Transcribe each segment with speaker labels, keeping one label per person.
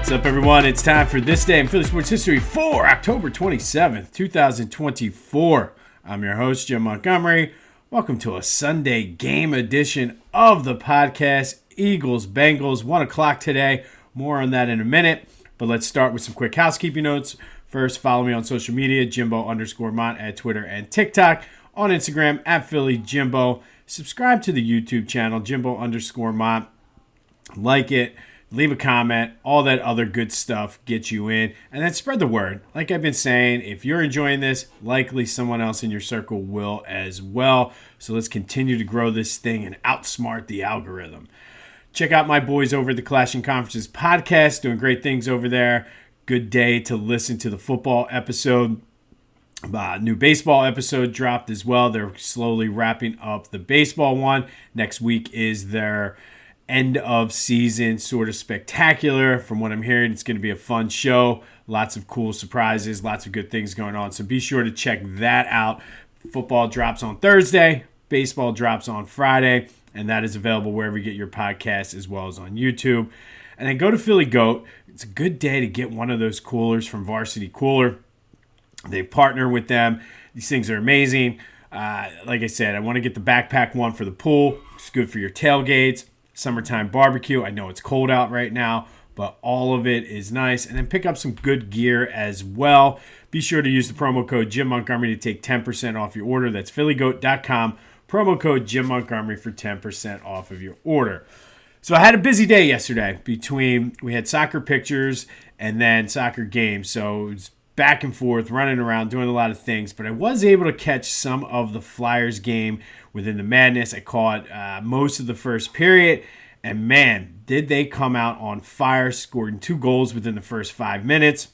Speaker 1: What's up, everyone? It's time for This Day in Philly Sports History for October 27th, 2024. I'm your host, Jim Montgomery. Welcome to a Sunday game edition of the podcast. Eagles, Bengals, 1 o'clock today. More on that in a minute. But let's start with some quick housekeeping notes. First, follow me on social media, Jimbo_Mont at Twitter and TikTok. On Instagram, at PhillyJimbo. Subscribe to the YouTube channel, Jimbo_Mont. Like it. Leave a comment, all that other good stuff gets you in. And then spread the word. Like I've been saying, if you're enjoying this, likely someone else in your circle will as well. So let's continue to grow this thing and outsmart the algorithm. Check out my boys over at the Clashing Conferences podcast, doing great things over there. Good day to listen to the football episode. New baseball episode dropped as well. They're slowly wrapping up the baseball one. Next week is their end of season sort of spectacular. From what I'm hearing, it's going to be a fun show. Lots of cool surprises, lots of good things going on. So be sure to check that out. Football drops on Thursday, baseball drops on Friday, and that is available wherever you get your podcasts as well as on YouTube. And then go to Philly Goat. It's a good day to get one of those coolers from Varsity Cooler. They partner with them. These things are amazing. Like I said, I want to get the backpack one for the pool. It's good for your tailgates. Summertime barbecue. I know it's cold out right now, but all of it is nice. And then pick up some good gear as well. Be sure to use the promo code Jim Montgomery to take 10% off your order. That's phillygoat.com. Promo code Jim Montgomery for 10% off of your order. So I had a busy day yesterday we had soccer pictures and then soccer games. So it's back and forth, running around, doing a lot of things. But I was able to catch some of the Flyers game within the madness. I caught most of the first period. And man, did they come out on fire, scoring 2 goals within the first 5 minutes.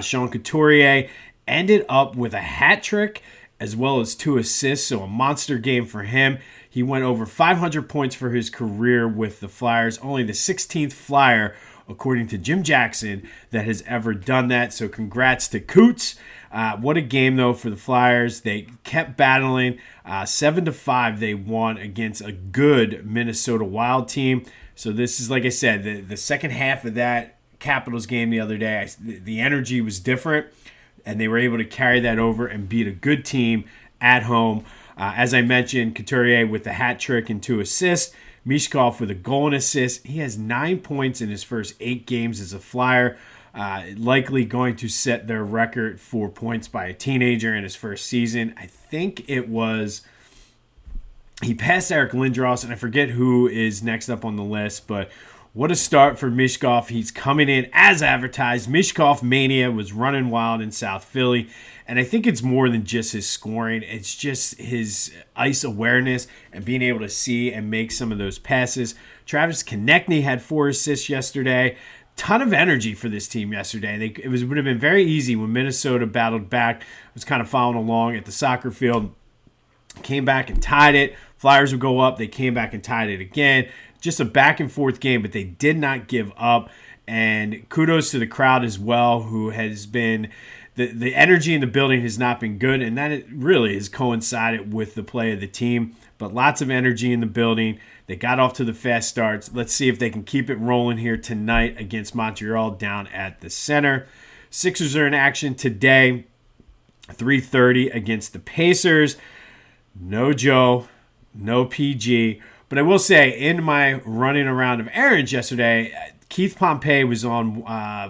Speaker 1: Sean Couturier ended up with a hat trick as well as 2 assists. So a monster game for him. He went over 500 points for his career with the Flyers. Only the 16th Flyer, according to Jim Jackson, that has ever done that. So congrats to Coots. What a game, though, for the Flyers. They kept battling. 7-5 they won against a good Minnesota Wild team. So this is, like I said, the second half of that Capitals game the other day, the energy was different, and they were able to carry that over and beat a good team at home. As I mentioned, Couturier with the hat trick and 2 assists. Mishkov with a goal and assist. He has 9 points in his first 8 games as a Flyer. Likely going to set their record for points by a teenager in his first season. I think it was, he passed Eric Lindros, and I forget who is next up on the list, but what a start for Mishkov. He's coming in as advertised. Mishkov Mania was running wild in South Philly. And I think it's more than just his scoring. It's just his ice awareness and being able to see and make some of those passes. Travis Konechny had 4 assists yesterday. Ton of energy for this team yesterday. It would have been very easy when Minnesota battled back. Was kind of following along at the soccer field. Came back and tied it. Flyers would go up. They came back and tied it again. Just a back and forth game, but they did not give up. And kudos to the crowd as well, who has been... The energy in the building has not been good, and that it really has coincided with the play of the team. But lots of energy in the building. They got off to the fast starts. Let's see if they can keep it rolling here tonight against Montreal down at the center. Sixers are in action today, 3:30 against the Pacers. No Joe, no PG. But I will say, in my running around of errands yesterday, Keith Pompey was on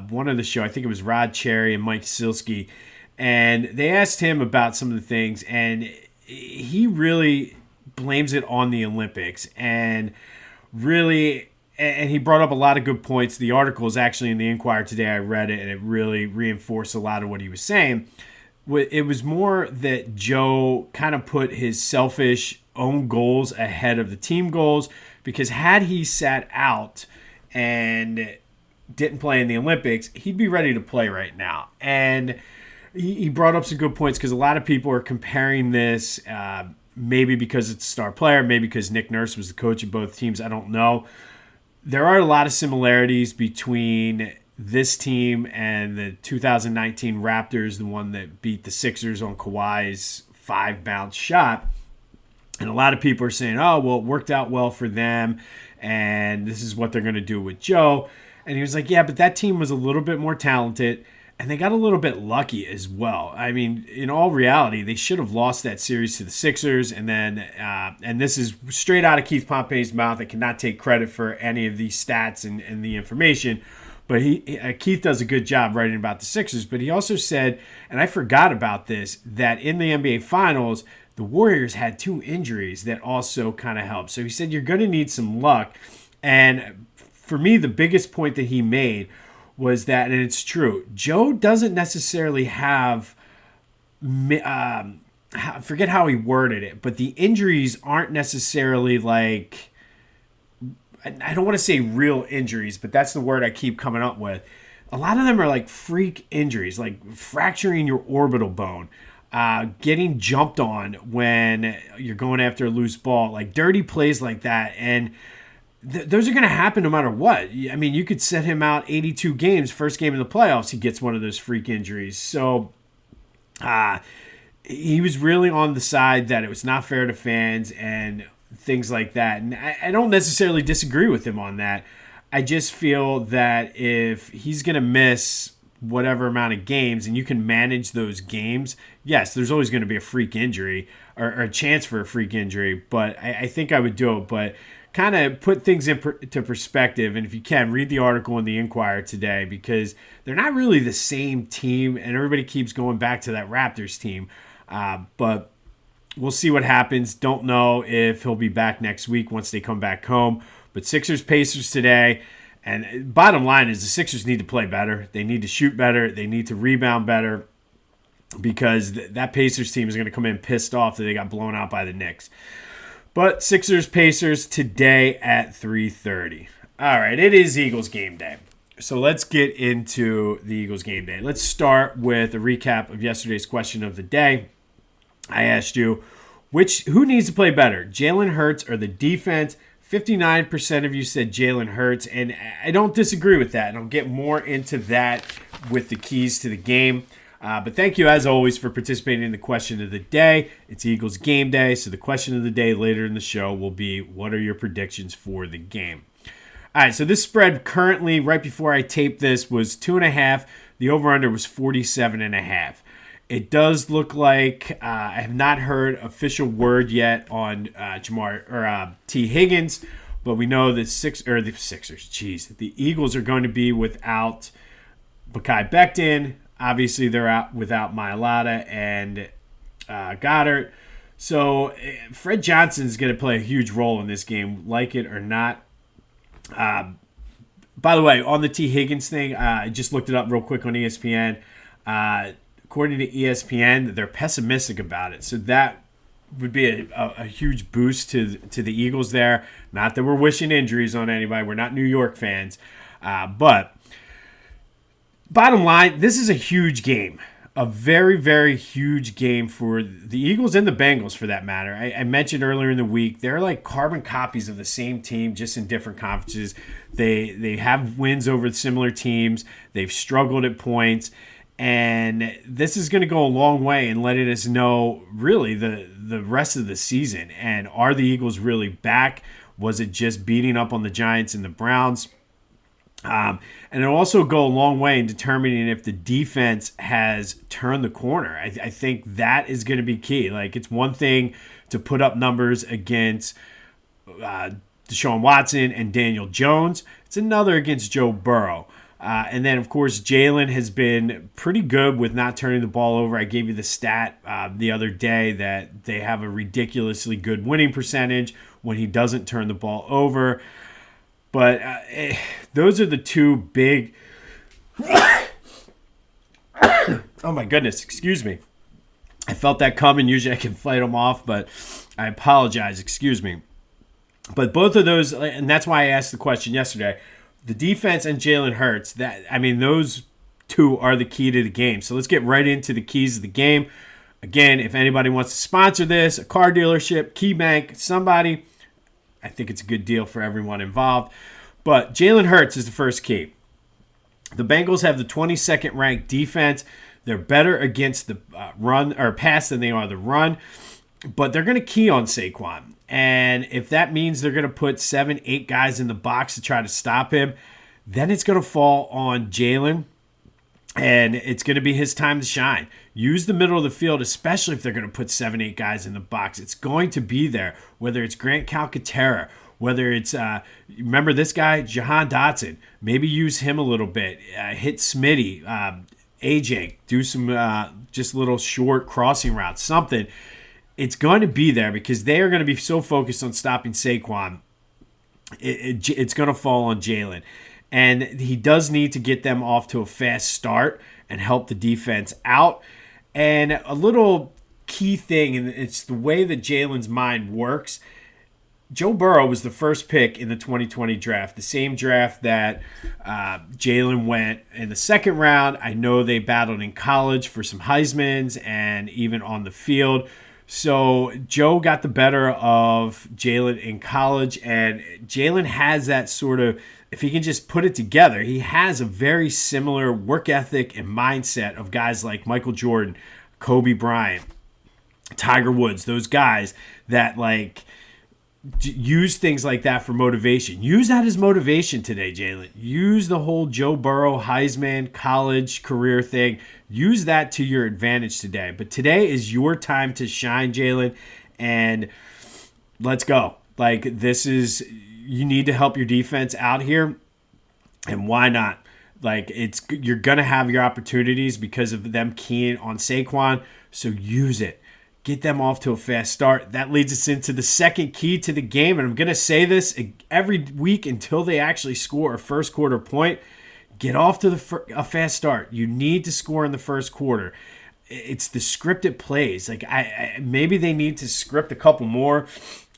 Speaker 1: one of the show. I think it was Rod Cherry and Mike Silsky. And they asked him about some of the things. And he really blames it on the Olympics. And he brought up a lot of good points. The article is actually in the Inquirer today. I read it, and it really reinforced a lot of what he was saying. It was more that Joe kind of put his selfish own goals ahead of the team goals. Because had he sat out and didn't play in the Olympics, he'd be ready to play right now. And he brought up some good points because a lot of people are comparing this, maybe because it's a star player, maybe because Nick Nurse was the coach of both teams. I don't know. There are a lot of similarities between this team and the 2019 Raptors, the one that beat the Sixers on Kawhi's 5-bounce shot. And a lot of people are saying, oh, well, it worked out well for them, and this is what they're going to do with Joe. And he was like, yeah, but that team was a little bit more talented, and they got a little bit lucky as well. I mean, in all reality, they should have lost that series to the Sixers. And then, and this is straight out of Keith Pompey's mouth. I cannot take credit for any of these stats and the information. But Keith does a good job writing about the Sixers. But he also said, and I forgot about this, that in the NBA Finals, the Warriors had 2 injuries that also kind of helped. So he said, you're going to need some luck. And for me, the biggest point that he made was that, and it's true, Joe doesn't necessarily have, I forget how he worded it, but the injuries aren't necessarily like, I don't want to say real injuries, but that's the word I keep coming up with. A lot of them are like freak injuries, like fracturing your orbital bone, getting jumped on when you're going after a loose ball, like dirty plays like that. And those are going to happen no matter what. I mean, you could set him out 82 games, first game in the playoffs, he gets one of those freak injuries. So he was really on the side that it was not fair to fans and things like that. And I don't necessarily disagree with him on that. I just feel that if he's going to miss whatever amount of games and you can manage those games, yes, there's always going to be a freak injury or a chance for a freak injury. But I think I would do it. But kind of put things into perspective, and if you can, read the article in the Inquirer today, because they're not really the same team, and everybody keeps going back to that Raptors team. But we'll see what happens. Don't know if he'll be back next week once they come back home. But Sixers-Pacers today, and bottom line is the Sixers need to play better. They need to shoot better. They need to rebound better, because that Pacers team is going to come in pissed off that they got blown out by the Knicks. But Sixers-Pacers today at 3:30. All right, it is Eagles game day. So let's get into the Eagles game day. Let's start with a recap of yesterday's question of the day. I asked you, who needs to play better, Jalen Hurts or the defense? 59% of you said Jalen Hurts, and I don't disagree with that. And I'll get more into that with the keys to the game. But thank you, as always, for participating in the question of the day. It's Eagles game day, so the question of the day later in the show will be, what are your predictions for the game? All right, so this spread currently, right before I taped this, was 2.5. The over-under was 47.5. It does look like I have not heard official word yet on T. Higgins, but we know that the Eagles are going to be without Mekhi Becton. Obviously, they're out without Mailata and Goddard. So Fred Johnson is going to play a huge role in this game, like it or not. By the way, on the T. Higgins thing, I just looked it up real quick on ESPN. According to ESPN, they're pessimistic about it. So that would be a huge boost to the Eagles there. Not that we're wishing injuries on anybody. We're not New York fans. But bottom line, this is a huge game. A very, very huge game for the Eagles and the Bengals, for that matter. I mentioned earlier in the week, they're like carbon copies of the same team, just in different conferences. They have wins over similar teams. They've struggled at points. And this is going to go a long way in letting us know, really, the rest of the season. And are the Eagles really back? Was it just beating up on the Giants and the Browns? And it'll also go a long way in determining if the defense has turned the corner. I think that is going to be key. Like, it's one thing to put up numbers against Deshaun Watson and Daniel Jones. It's another against Joe Burrow. And then, of course, Jalen has been pretty good with not turning the ball over. I gave you the stat the other day that they have a ridiculously good winning percentage when he doesn't turn the ball over. But those are the two big... Oh, my goodness. Excuse me. I felt that coming. Usually I can fight them off, but I apologize. Excuse me. But both of those, and that's why I asked the question yesterday, the defense and Jalen Hurts, those two are the key to the game. So let's get right into the keys of the game. Again, if anybody wants to sponsor this, a car dealership, Key Bank, somebody, I think it's a good deal for everyone involved. But Jalen Hurts is the first key. The Bengals have the 22nd ranked defense. They're better against the run or pass than they are the run. But they're going to key on Saquon. And if that means they're going to put 7-8 guys in the box to try to stop him, Then it's going to fall on Jalen, and it's going to be his time to shine. Use the middle of the field, especially if they're going to put 7-8 guys in the box. It's going to be there, whether it's Grant Calcaterra, whether it's, remember this guy, Jahan Dotson. Maybe use him a little bit. Hit Smitty, AJ, do some just little short crossing routes, something. It's going to be there because they are going to be so focused on stopping Saquon. It's going to fall on Jalen. And he does need to get them off to a fast start and help the defense out. And a little key thing, and it's the way that Jalen's mind works. Joe Burrow was the first pick in the 2020 draft, the same draft that Jalen went in the second round. I know they battled in college for some Heismans and even on the field. So Joe got the better of Jalen in college, and Jalen has that sort of, if he can just put it together, he has a very similar work ethic and mindset of guys like Michael Jordan, Kobe Bryant, Tiger Woods, those guys that like use things like that for motivation. Use that as motivation today, Jalen. Use the whole Joe Burrow, Heisman, college career thing. Use that to your advantage today. But today is your time to shine, Jalen, and let's go. Like, this is, you need to help your defense out here, and why not? Like, you're going to have your opportunities because of them keying on Saquon, so use it. Get them off to a fast start. That leads us into the second key to the game, and I'm going to say this every week until they actually score a first quarter point. Get off to a fast start. You need to score in the first quarter. It's the scripted plays. Like, maybe they need to script a couple more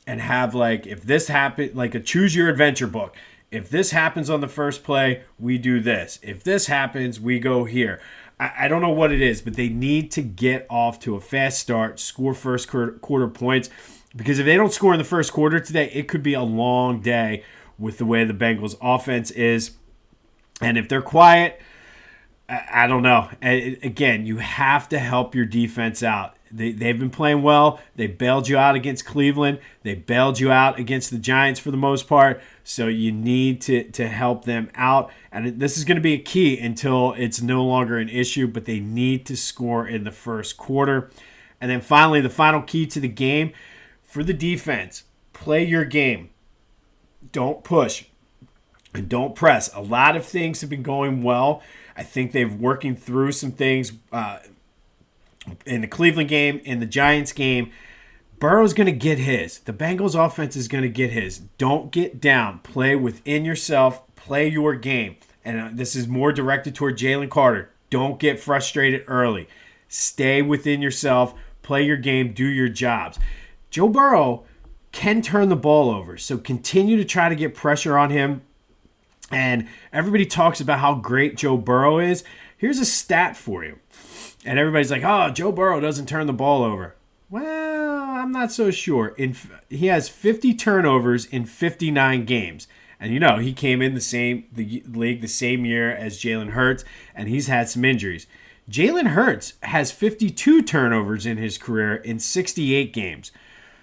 Speaker 1: and have, like, if this happens, like a choose your adventure book. If this happens on the first play, we do this. If this happens, we go here. I don't know what it is, but they need to get off to a fast start, score first quarter points, because if they don't score in the first quarter today, it could be a long day with the way the Bengals offense is. And if they're quiet, I don't know. Again, you have to help your defense out. They've been playing well. They bailed you out against Cleveland. They bailed you out against the Giants for the most part. So you need to help them out. And this is going to be a key until it's no longer an issue, but they need to score in the first quarter. And then finally, the final key to the game for the defense, play your game. Don't push and don't press. A lot of things have been going well. I think they're working through some things in the Cleveland game, in the Giants game. Burrow's going to get his. The Bengals offense is going to get his. Don't get down. Play within yourself. Play your game. And this is more directed toward Jalen Carter. Don't get frustrated early. Stay within yourself. Play your game. Do your jobs. Joe Burrow can turn the ball over. So continue to try to get pressure on him. And everybody talks about how great Joe Burrow is. Here's a stat for you. And everybody's like, oh, Joe Burrow doesn't turn the ball over. Well, I'm not so sure. He has 50 turnovers in 59 games. And, you know, he came in the league the same year as Jalen Hurts, and he's had some injuries. Jalen Hurts has 52 turnovers in his career in 68 games.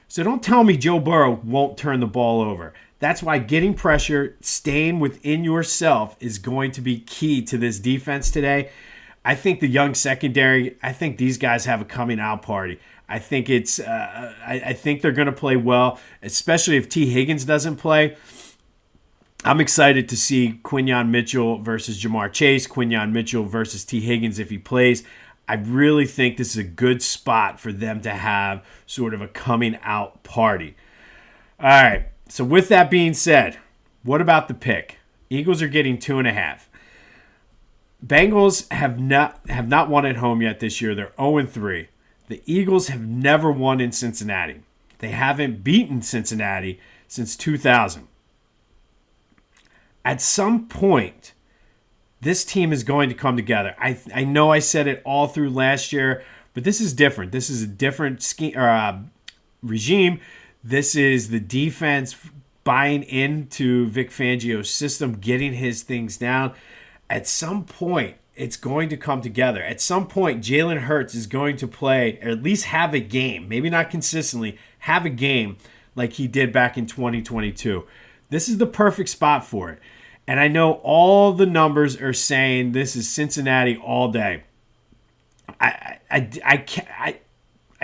Speaker 1: So don't tell me Joe Burrow won't turn the ball over. That's why getting pressure, staying within yourself is going to be key to this defense today. I think the young secondary, I think these guys have a coming out party. I think I think they're going to play well, especially if T. Higgins doesn't play. I'm excited to see Quinyon Mitchell versus Jamar Chase, Quinyon Mitchell versus T. Higgins if he plays. I really think this is a good spot for them to have sort of a coming out party. All right, so with that being said, what about the pick? Eagles are getting 2.5. Bengals have not won at home yet this year. They're 0-3. The Eagles have never won in Cincinnati. They haven't beaten Cincinnati since 2000. At some point, this team is going to come together. I know I said it all through last year, but this is different. This is a different scheme, regime. This is the defense buying into Vic Fangio's system, getting his things down. At some point, it's going to come together. At some point, Jalen Hurts is going to play, or at least have a game, maybe not consistently, have a game like he did back in 2022. This is the perfect spot for it. And I know all the numbers are saying this is Cincinnati all day. I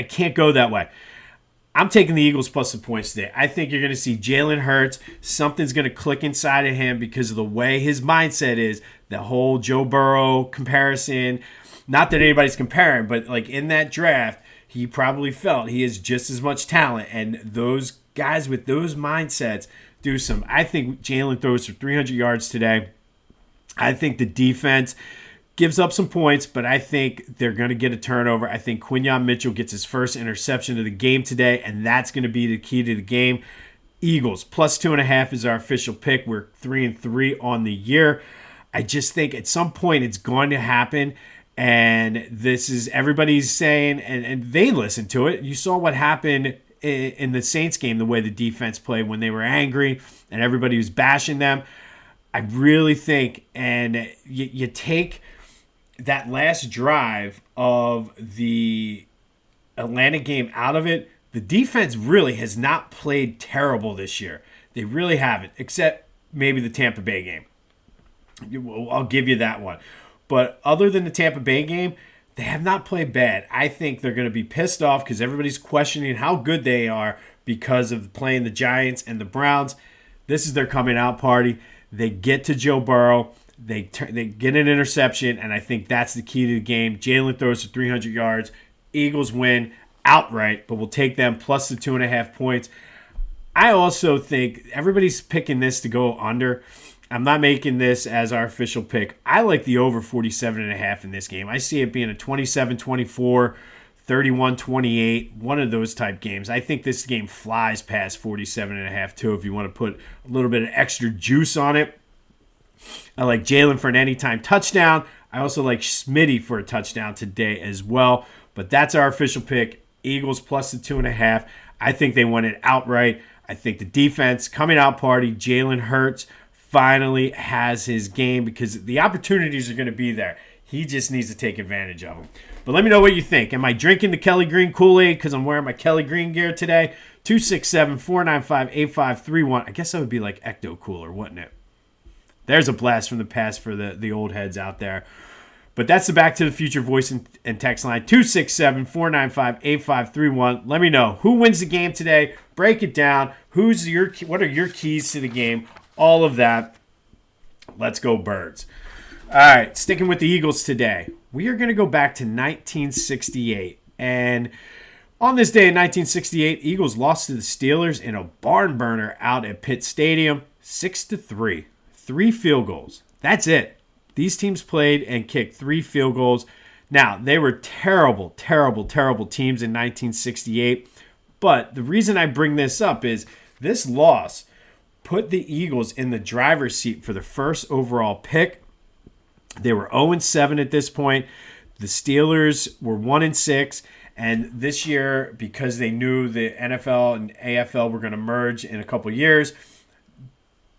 Speaker 1: can't go that way. I'm taking the Eagles plus the points today. I think you're going to see Jalen Hurts. Something's going to click inside of him because of the way his mindset is. The whole Joe Burrow comparison. Not that anybody's comparing, but like in that draft, he probably felt he has just as much talent. And those guys with those mindsets do some. I think Jalen throws for 300 yards today. I think the defense gives up some points, but I think they're going to get a turnover. I think Quinyon Mitchell gets his first interception of the game today, and that's going to be the key to the game. Eagles, plus 2.5 is our official pick. We're 3-3 on the year. I just think at some point it's going to happen, and this is everybody's saying, and they listen to it. You saw what happened in the Saints game, the way the defense played when they were angry and everybody was bashing them. I really think, and you take that last drive of the Atlanta game out of it, the defense really has not played terrible this year. They really haven't, except maybe the Tampa Bay game. I'll give you that one. But other than the Tampa Bay game, they have not played bad. I think they're going to be pissed off because everybody's questioning how good they are because of playing the Giants and the Browns. This is their coming out party. They get to Joe Burrow. They get an interception, and I think that's the key to the game. Jalen throws for 300 yards. Eagles win outright, but we'll take them plus the 2.5 points. I also think everybody's picking this to go under. I'm not making this as our official pick. I like the over 47.5 in this game. I see it being a 27-24, 31-28, one of those type games. I think this game flies past 47.5 too if you want to put a little bit of extra juice on it. I like Jalen for an anytime touchdown. I also like Smitty for a touchdown today as well. But that's our official pick. Eagles plus the 2.5. I think they won it outright. I think the defense coming out party. Jalen Hurts finally has his game because the opportunities are going to be there. He just needs to take advantage of them. But let me know what you think. Am I drinking the Kelly Green Kool-Aid because I'm wearing my Kelly Green gear today? 267-495-8531. I guess that would be like Ecto Cooler, wouldn't it? There's a blast from the past for the old heads out there. But that's the Back to the Future voice and text line, 267-495-8531. Let me know who wins the game today. Break it down. What are your keys to the game? All of that. Let's go Birds. All right, sticking with the Eagles today. We are going to go back to 1968. And on this day in 1968, Eagles lost to the Steelers in a barn burner out at Pitt Stadium, 6-3. 3 field goals. That's it. These teams played and kicked 3 field goals. Now, they were terrible, terrible, terrible teams in 1968. But the reason I bring this up is this loss put the Eagles in the driver's seat for the first overall pick. They were 0-7 at this point. The Steelers were 1-6. And this year, because they knew the NFL and AFL were going to merge in a couple years,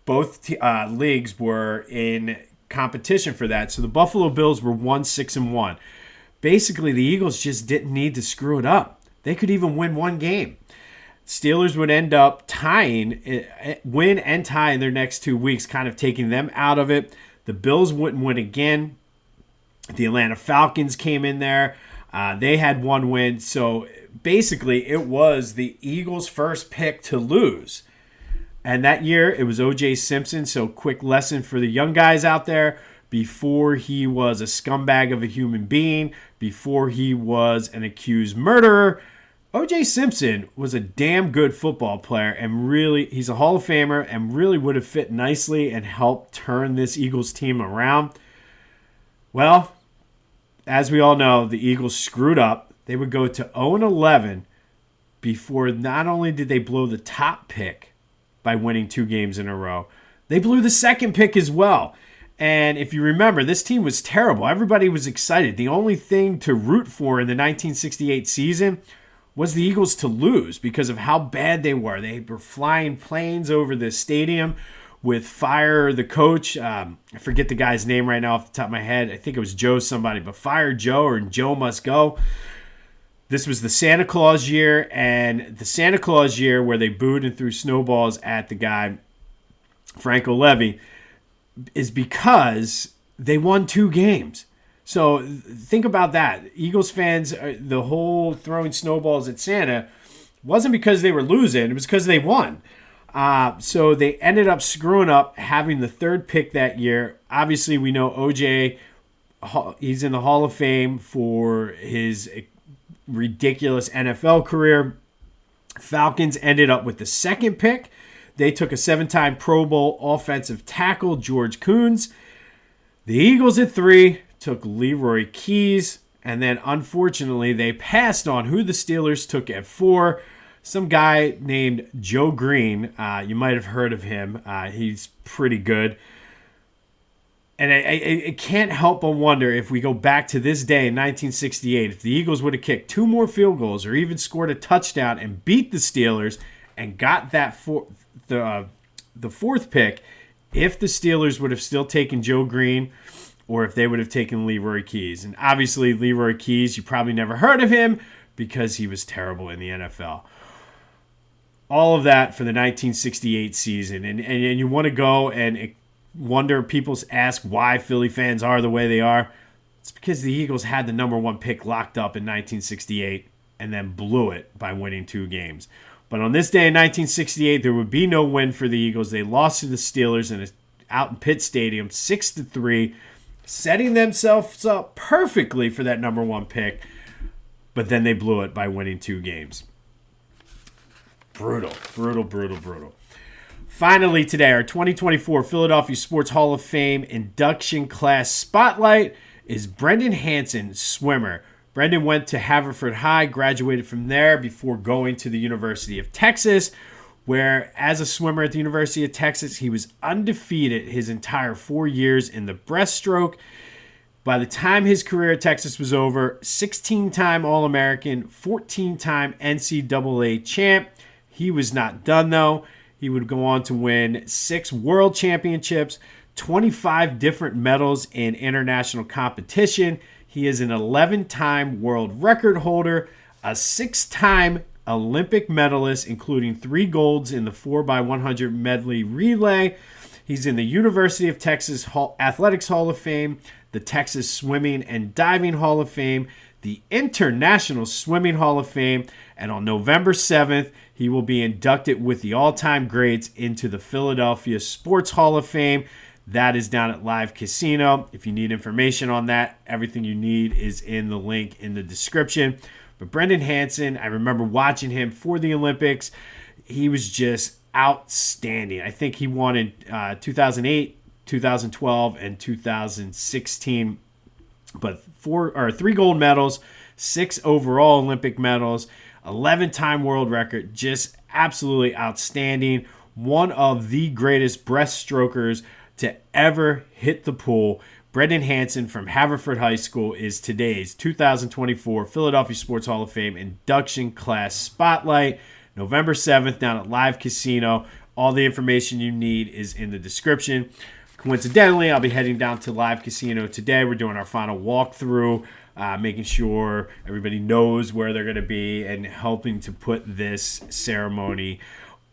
Speaker 1: both leagues were in competition for that. So the Buffalo Bills were 1-6-1. Basically, the Eagles just didn't need to screw it up. They could even win one game. Steelers would end up win and tie in their next 2 weeks, kind of taking them out of it. The Bills wouldn't win again. The Atlanta Falcons came in there. They had 1 win. So basically, it was the Eagles' first pick to lose. And that year, it was O.J. Simpson. So quick lesson for the young guys out there. Before he was a scumbag of a human being, before he was an accused murderer, O.J. Simpson was a damn good football player. And really, he's a Hall of Famer and really would have fit nicely and helped turn this Eagles team around. Well, as we all know, the Eagles screwed up. They would go to 0-11 before not only did they blow the top pick by winning 2 games in a row, they blew the second pick as well. And if you remember, this team was terrible. Everybody was excited. The only thing to root for in the 1968 season was the Eagles to lose because of how bad they were. They were flying planes over the stadium with Fire, the coach. I forget the guy's name right now off the top of my head. I think it was Joe somebody, but Fire Joe or Joe must go. This was the Santa Claus year, and the Santa Claus year where they booed and threw snowballs at the guy, Franco Levy. is because they won 2 games. So think about that. Eagles fans, the whole throwing snowballs at Santa wasn't because they were losing. It was because they won. So they ended up screwing up having the 3rd pick that year. Obviously, we know OJ, he's in the Hall of Fame for his ridiculous NFL career. Falcons ended up with the 2nd pick. They took a 7-time Pro Bowl offensive tackle, George Coons. The Eagles at 3 took Leroy Keyes. And then, unfortunately, they passed on who the Steelers took at 4. Some guy named Joe Greene. You might have heard of him. He's pretty good. And I can't help but wonder if we go back to this day in 1968, if the Eagles would have kicked 2 more field goals or even scored a touchdown and beat the Steelers and got that the 4th pick, if the Steelers would have still taken Joe Greene or if they would have taken Leroy Keyes. And obviously, Leroy Keyes, you probably never heard of him because he was terrible in the NFL. All of that for the 1968 season. And you want to go and wonder, people ask why Philly fans are the way they are. It's because the Eagles had the number 1 pick locked up in 1968 and then blew it by winning 2 games. But on this day in 1968, there would be no win for the Eagles. They lost to the Steelers out in Pitt Stadium 6-3, setting themselves up perfectly for that number 1 pick. But then they blew it by winning 2 games. Brutal. Finally today, our 2024 Philadelphia Sports Hall of Fame induction class spotlight is Brendan Hansen, swimmer. Brendan went to Haverford High, graduated from there before going to the University of Texas, where as a swimmer at the University of Texas, he was undefeated his entire 4 years in the breaststroke. By the time his career at Texas was over, 16-time All-American, 14-time NCAA champ. He was not done, though. He would go on to win 6 world championships, 25 different medals in international competition. He is an 11-time world record holder, a 6-time Olympic medalist, including 3 golds in the 4x100 medley relay. He's in the University of Texas Athletics Hall of Fame, the Texas Swimming and Diving Hall of Fame, the International Swimming Hall of Fame, and on November 7th, he will be inducted with the all-time greats into the Philadelphia Sports Hall of Fame. That is down at Live Casino. If you need information on that, everything you need is in the link in the description. But Brendan Hansen, I remember watching him for the Olympics. He was just outstanding. I think he won in 2008, 2012, and 2016. But 3 gold medals, 6 overall Olympic medals, 11-time world record, just absolutely outstanding. One of the greatest breaststrokers to ever hit the pool. Brendan Hansen from Haverford High School is today's 2024 Philadelphia Sports Hall of Fame induction class spotlight. November 7th down at Live Casino. All the information you need is in the description. Coincidentally, I'll be heading down to Live Casino today. We're doing our final walkthrough, making sure everybody knows where they're going to be and helping to put this ceremony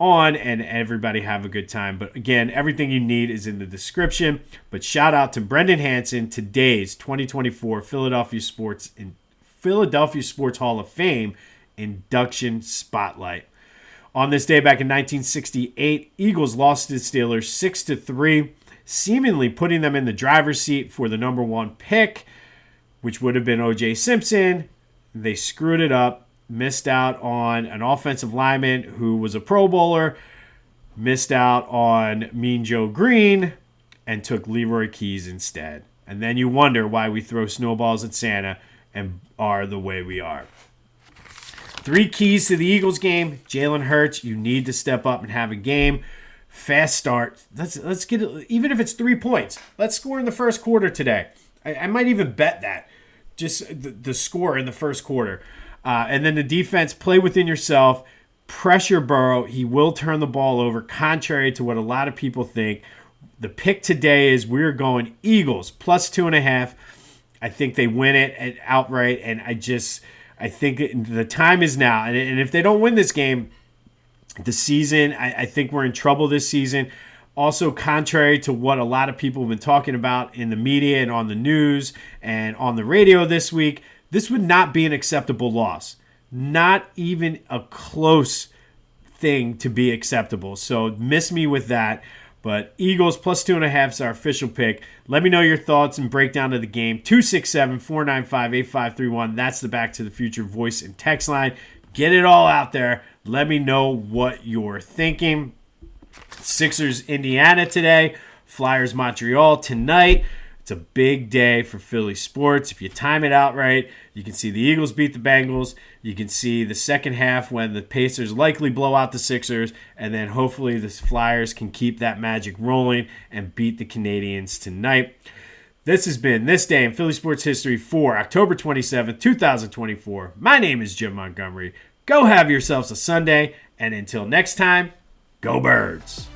Speaker 1: on and everybody have a good time. But again, everything you need is in the description. But shout out to Brendan Hansen, today's 2024 Philadelphia Sports Hall of Fame induction spotlight. On this day back in 1968, Eagles lost to the Steelers 6-3, seemingly putting them in the driver's seat for the number 1 pick, which would have been O.J. Simpson. They screwed it up, missed out on an offensive lineman who was a Pro Bowler, missed out on Mean Joe Greene, and took Leroy Keyes instead. And then you wonder why we throw snowballs at Santa and are the way we are. 3 keys to the Eagles game. Jalen Hurts, you need to step up and have a game. Fast start. Let's get it, even if it's 3 points. Let's score in the first quarter today. I might even bet that. Just the score in the first quarter. And then the defense, play within yourself. Pressure Burrow. He will turn the ball over, contrary to what a lot of people think. The pick today is we're going Eagles plus 2.5. I think they win it outright, and I think the time is now. And if they don't win this game, the season, I think we're in trouble this season. Also, contrary to what a lot of people have been talking about in the media and on the news and on the radio this week, this would not be an acceptable loss. Not even a close thing to be acceptable. So miss me with that. But Eagles plus 2.5 is our official pick. Let me know your thoughts and breakdown of the game. 267-495-8531. That's the Back to the Future voice and text line. Get it all out there. Let me know what you're thinking. Sixers, Indiana today. Flyers, Montreal tonight. It's a big day for Philly sports. If you time it out right, you can see the Eagles beat the Bengals. You can see the second half when the Pacers likely blow out the Sixers. And then hopefully the Flyers can keep that magic rolling and beat the Canadiens tonight. This has been This Day in Philly Sports History for October 27th, 2024. My name is Jim Montgomery. Go have yourselves a Sunday. And until next time, go Birds.